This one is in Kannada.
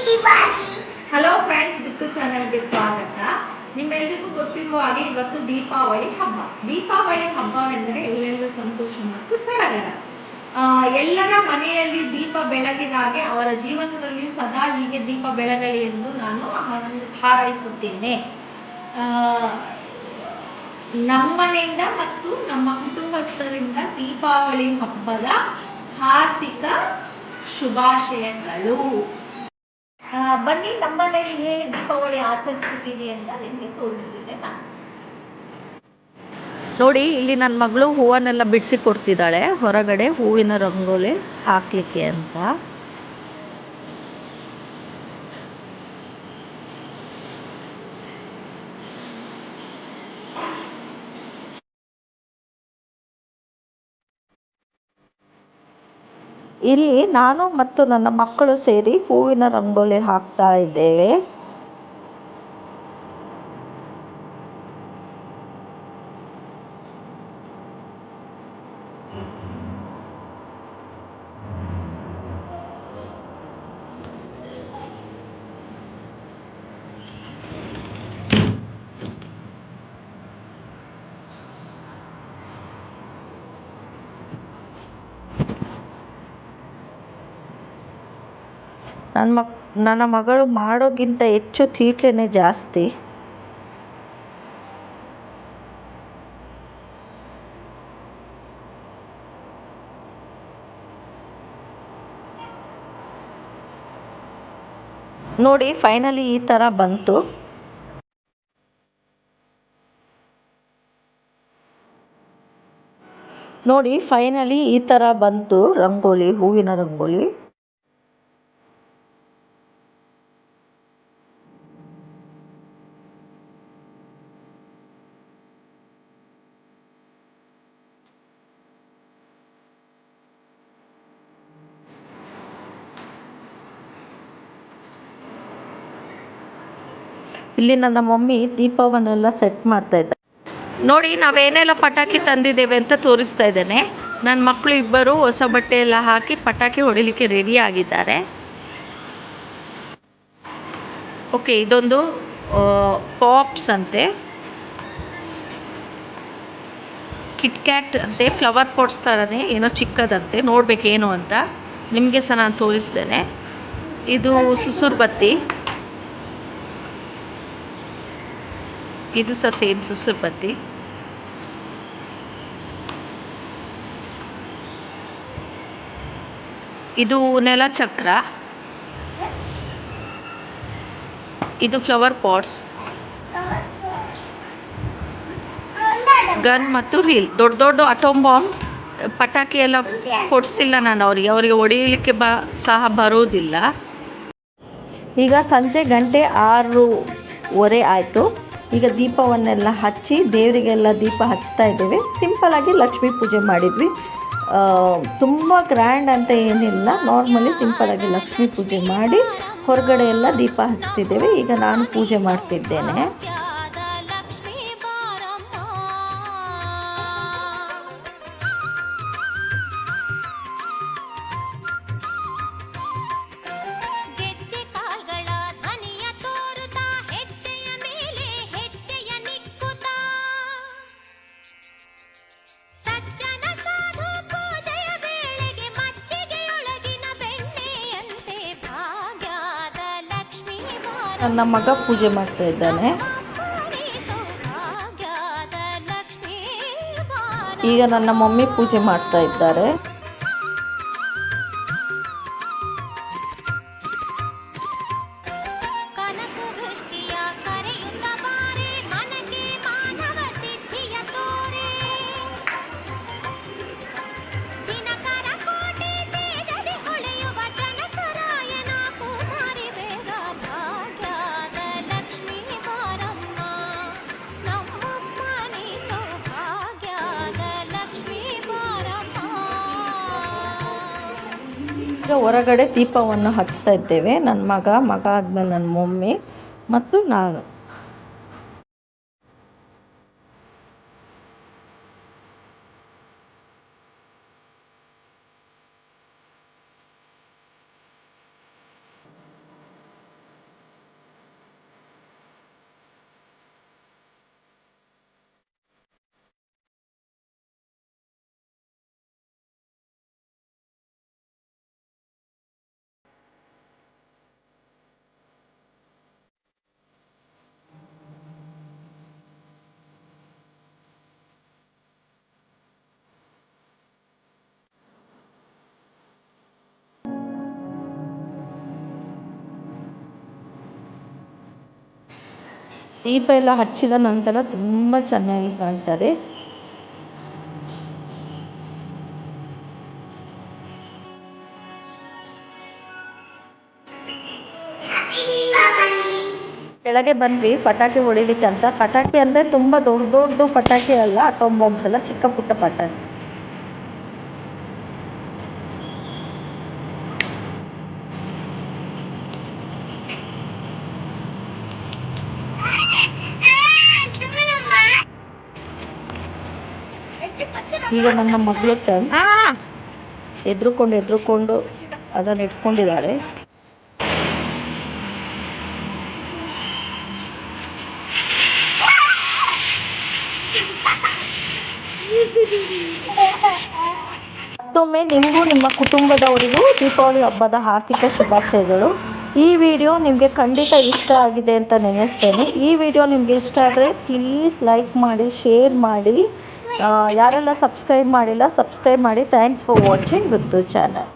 ಹಲೋ ಫ್ರೆಂಡ್ಸ್, ದಿಕ್ಕು ಚಾನೆಲ್ಗೆ ಸ್ವಾಗತ. ನಿಮ್ಮೆಲ್ಲರಿಗೂ ಗೊತ್ತಿರುವ ಹಾಗೆ ಇವತ್ತು ದೀಪಾವಳಿ ಹಬ್ಬ. ದೀಪಾವಳಿ ಹಬ್ಬವೆಂದರೆ ಎಲ್ಲೆಲ್ಲೂ ಸಂತೋಷ ಮತ್ತು ಸಡಗರ. ಎಲ್ಲರ ಮನೆಯಲ್ಲಿ ದೀಪ ಬೆಳಗಿದಾಗೆ ಅವರ ಜೀವನದಲ್ಲಿಯೂ ಸದಾ ಹೀಗೆ ದೀಪ ಬೆಳಗಲಿ ಎಂದು ನಾನು ಹಾರೈಸುತ್ತೇನೆ. ನಮ್ಮನೆಯಿಂದ ಮತ್ತು ನಮ್ಮ ಕುಟುಂಬಸ್ಥರಿಂದ ದೀಪಾವಳಿ ಹಬ್ಬದ ಹಾರ್ದಿಕ ಶುಭಾಶಯಗಳು. ಬನ್ನಿ, ನಮ್ಮನೇಲಿ ಹೇಗೆ ದೀಪಾವಳಿ ಆಚರಿಸ್ತಿದ್ದೀನಿ ಅಂತ ನಿಮಗೆ ತೋರಿಸ್ತಿದ್ದೆ ನಾನು. ನೋಡಿ, ಇಲ್ಲಿ ನನ್ನ ಮಗಳು ಹೂವನ್ನೆಲ್ಲ ಬಿಡಿಸಿ ಕೊಡ್ತಿದ್ದಾಳೆ ಹೊರಗಡೆ ಹೂವಿನ ರಂಗೋಲಿ ಹಾಕ್ಲಿಕ್ಕೆ ಅಂತ. ಇಲ್ಲಿ ನಾನು ಮತ್ತು ನನ್ನ ಮಕ್ಕಳು ಸೇರಿ ಹೂವಿನ ರಂಗೋಲಿ ಹಾಕ್ತಾ ಇದ್ದೇವೆ. ನನ್ನ ಮಗಳು ಮಾಡೋಕ್ಕಿಂತ ಹೆಚ್ಚು ತೀಟ್ಲೆನೇ ಜಾಸ್ತಿ. ನೋಡಿ, ಫೈನಲಿ ಈ ಥರ ಬಂತು. ರಂಗೋಲಿ, ಹೂವಿನ ರಂಗೋಲಿ. ಇಲ್ಲಿ ನನ್ನ ಮಮ್ಮಿ ದೀಪವನ್ನೆಲ್ಲ ಸೆಟ್ ಮಾಡ್ತಾ ಇದ್ದಾರೆ. ನೋಡಿ, ನಾವೇನೆಲ್ಲ ಪಟಾಕಿ ತಂದಿದ್ದೇವೆ ಅಂತ ತೋರಿಸ್ತಾ ಇದ್ದೇನೆ. ನನ್ನ ಮಕ್ಕಳು ಇಬ್ಬರು ಹೊಸ ಬಟ್ಟೆ ಎಲ್ಲ ಹಾಕಿ ಪಟಾಕಿ ಹೊಡಿಲಿಕ್ಕೆ ರೆಡಿ ಆಗಿದ್ದಾರೆ. ಓಕೆ, ಇದೊಂದು ಪಾಪ್ಸ್ ಅಂತೆ, ಕಿಟ್ಕ್ಯಾಟ್ ಅಂತೆ, ಫ್ಲವರ್ ಪಾಟ್ಸ್ ಥರನೇ ಏನೋ ಚಿಕ್ಕದಂತೆ, ನೋಡಬೇಕೇನು ಅಂತ. ನಿಮಗೆ ಸಹ ನಾನು ತೋರಿಸ್ತೇನೆ. ಇದು ಸುಸುರು ಬತ್ತಿ, ಇದು ಸಹ ಸೇಮ್ ಸುಸುರು ಬತ್ತಿ. ಇದು ನೆಲಚಕ್ರ, ಇದು ಫ್ಲವರ್ ಪಾಟ್ಸ್, ಗನ್ ಮತ್ತು ರೀಲ್. ದೊಡ್ಡ ದೊಡ್ಡ ಅಟೋಮ್ ಬಾಂಬ್ ಪಟಾಕಿ ಎಲ್ಲ ಕೊಡಿಸಿಲ್ಲ ನಾನು ಅವರಿಗೆ ಹೊಡೆಯಲಿಕ್ಕೆ ಸಹ ಬರೋದಿಲ್ಲ. ಈಗ ಸಂಜೆ 6:30 ಆಯಿತು. ಈಗ ದೀಪವನ್ನೆಲ್ಲ ಹಚ್ಚಿ ದೇವರಿಗೆಲ್ಲ ದೀಪ ಹಚ್ತಾ ಇದ್ದೇವೆ. ಸಿಂಪಲಾಗಿ ಲಕ್ಷ್ಮೀ ಪೂಜೆ ಮಾಡಿದ್ವಿ. ತುಂಬ ಗ್ರ್ಯಾಂಡ್ ಅಂತ ಏನಿಲ್ಲ, ನಾರ್ಮಲಿ ಸಿಂಪಲಾಗಿ ಲಕ್ಷ್ಮೀ ಪೂಜೆ ಮಾಡಿ ಹೊರಗಡೆ ಎಲ್ಲ ದೀಪ ಹಚ್ತಿದ್ದೇವೆ. ಈಗ ನಾನು ಪೂಜೆ ಮಾಡ್ತಿದ್ದೇನೆ. ನನ್ನ ಮಗ ಪೂಜೆ ಮಾಡ್ತಾ ಇದ್ದಾನೆ. ಈಗ ನನ್ನ ಮಮ್ಮಿ ಪೂಜೆ ಮಾಡ್ತಾ ಇದ್ದಾರೆ. ಈಗ ಹೊರಗಡೆ ದೀಪವನ್ನು ಹಚ್ತಾ ಇದ್ದೇವೆ. ನನ್ನ ಮಗ ಆದಮೇಲೆ ನನ್ನ ಮಮ್ಮಿ ಮತ್ತು ನಾನು. ದೀಪ ಎಲ್ಲ ಹಚ್ಚಿದ ನಂತರ ತುಂಬ ಚೆನ್ನಾಗಿ ಕಾಣ್ತದೆ. ಕೆಳಗೆ ಬಂದ್ವಿ ಪಟಾಕಿ ಹೊಡಿಲಿಕ್ಕೆ ಅಂತ. ಪಟಾಕಿ ಅಂದರೆ ತುಂಬ ದೊಡ್ಡ ದೊಡ್ಡ ಪಟಾಕಿ ಅಲ್ಲ, ಅಟೋಮ್ ಬಾಂಬ್ಸ್ ಅಲ್ಲ, ಚಿಕ್ಕ ಪುಟ್ಟ ಪಟಾಕಿ. ಈಗ ನನ್ನ ಮಗಳು ಎದ್ರುಕೊಂಡು ಅದನ್ನು ಇಟ್ಕೊಂಡಿದ್ದಾಳೆ. ಮತ್ತೊಮ್ಮೆ ನಿಮಗೂ ನಿಮ್ಮ ಕುಟುಂಬದವರಿಗೂ ದೀಪಾವಳಿ ಹಬ್ಬದ ಆರ್ಥಿಕ ಶುಭಾಶಯಗಳು. ಈ ವಿಡಿಯೋ ನಿಮಗೆ ಖಂಡಿತ ಇಷ್ಟ ಆಗಿದೆ ಅಂತ ನೆನೆಸ್ತೇನೆ. ಈ ವಿಡಿಯೋ ನಿಮಗೆ ಇಷ್ಟ ಆದರೆ ಪ್ಲೀಸ್ ಲೈಕ್ ಮಾಡಿ, ಶೇರ್ ಮಾಡಿ. ಯಾರೆಲ್ಲ ಸಬ್ಸ್ಕ್ರೈಬ್ ಮಾಡಿಲ್ಲ ಸಬ್ಸ್ಕ್ರೈಬ್ ಮಾಡಿ. Thanks for watching Ruthu channel.